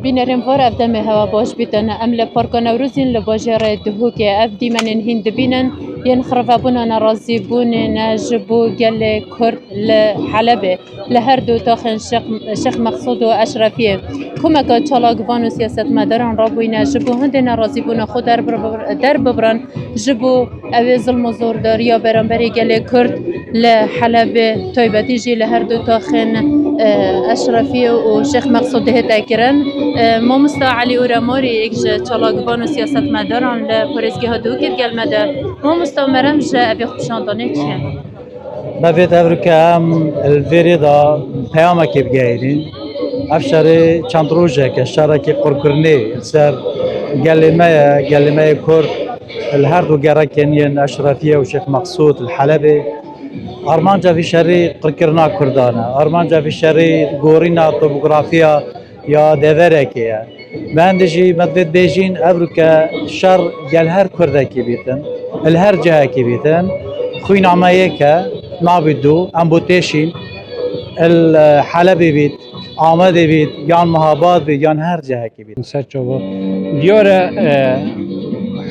بینرم وار افدم هوا باش بیتن ام لپارک نوروزین لباجر دهو که اف دیمن هند بینن ین خرفابونا نرازی بون نجبو گل کرد لحلبه لهر دو تاخن شیخ مقصود و اشرفیه کمکا چالاگوان و سیاست مداران را بوی نجبو هند نرازی بون خود در ببران جبو او ظلم و زورداریا برانبری گل کرد لحلبه تایبتی جی لهر دو تاخن اشرفیه و شیخ مقصود هتا کرن مامستا علی اوراماری ایک چالاگوان و سیاست مداران لپارزگی ها دو کت گل مده مامستا مرم جا ابی خوشاندانه چیه؟ بفيت أفريقيا الفيريدا بياما كيف جايين أفشري چندروجة كشارة كي قرقرني سر قال ما كور الهردو جراكين أشرفية وشيخ مقصود الحلبي أرمانجا في شري قرقرنا كردانا أرمانجا في شري غورينا توبوغرافيا يا ديفيركيا باندجي مدد بيجين أفريقيا شر قال هر كردكي بيتن الهر جهة كي بيتن خوين عمايكا نابدو امبوتيشين الحلبي بيت آمده بيت يان مهابات بيت يان هر جهة كي بيت سرچوبا دیاره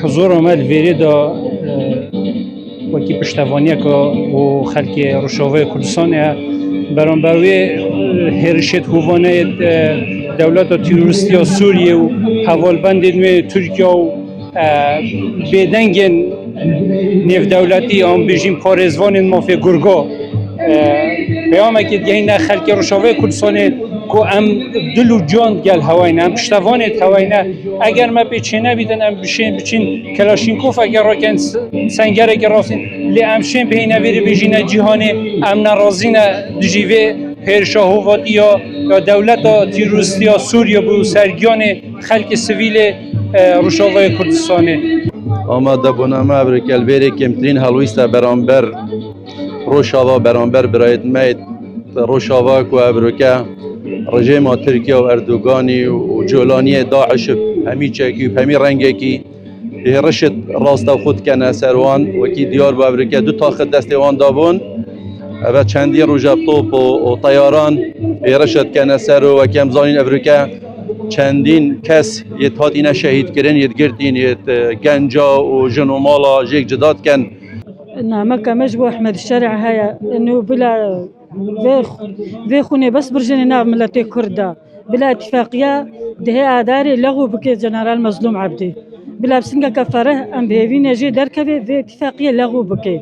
حضور مال ویریدا وکی پشتوانیه که و خلکی روشاوه کردستانه برانبروی هرشت هوانه دولت تروریستی سوریه و حوالبند نوی ترکیه و بدنگن نیف دولتی آن بیشین پارزوان مافیا گرگا پیام که دیگه خلک روشاوه کردستانه که ام دل و جان گل هواینه ام پشتوانت هواینه اگر ما بچینه بیدن ام بچین کلاشینکوف اگر راکن سنگر اگر راستین لی ام شین به نویری بیجینه جهانه ام نرازینه دجیوه پرشاهواتی یا دولت تروریستی سوریه بو سرگیان خلک سویل روشاوه کردستانه آماده بونم ابریکل بری کمترین هلویستا برانبر روشاوا برانبر برایت مید روشاوا کو ابریکا رژیم ترکیه و اردوغانی و جولانی داعش همی چکی و همی رنگی کی رشد راست خود کنه سروان و کی دیار با ابریکا دو تا خد دست وان دابون و چندی روجا توپ و طیاران رشد کنه سر و کم زانین ابریکا چندین کس یت هات اینا شهید کردن یت گردین یت گنجا و جنومالا جیک جداد کن نعم كمش بو احمد الشارع هيا انه بلا بيخوني بس برجني نار ملتي كردا بلا اتفاقيه ده اداري لغو بكي جنرال مظلوم عبدي بلا بسنگا كفاره ام بيوين جي دركبه في اتفاقيه لغو بكي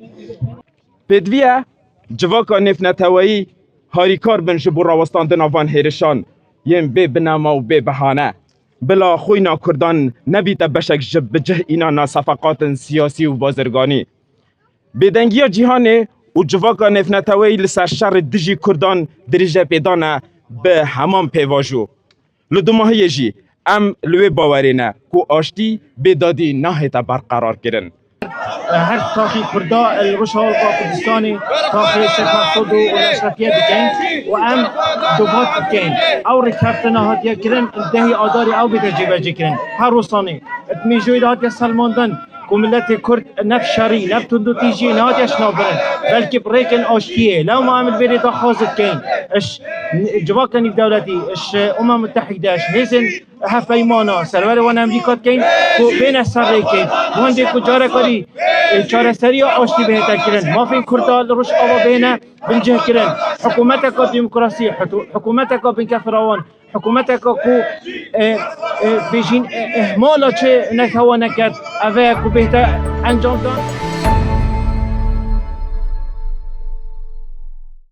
بدویه جواکا نفنتوایی هاریکار بنش بو راوستاندن آوان هیرشان یم بی بنما و بی بهانه بلا خوینا کردان نبیت بشک جب بجه اینا صفقات سیاسی و بازرگانی بدنگی جهانه و جواکا نفنتوایی لسر شر دجی کردان درجه پیدانه به همان پیواجو لدوماهی جی ام لوی باورینه کو آشتی بدادی نهیتا برقرار کرن هر تاخي كردا الرشاوة الكردستاني تاخي الشيخ مقصود والاشرفيه بكين وام دوبات بكين او ركبتنا هاتيا كرن انتهي اداري او بتجربه كرن هر وصاني تميجوي هاتيا سلماندن وملت كرد نفشري نبتندو تيجي ناديش نابرن بلكي بريكن اشتيه لو ما عمل بيري دا خازد كين اش جواكني دولتي اش متحده اش هيزن هفيمانا سرور وان امريكا كين كو بين السر كين وندي كو جاره كاري چاره سري اشتي بهتر كرن ما في كرد روش ابا بينه بنجه كرن حكومتك ديمقراطيه حكومتك بين كفروان حکومت کو بیشین اهمال چه نکوانه کرد اوه کو بهتر انجام داد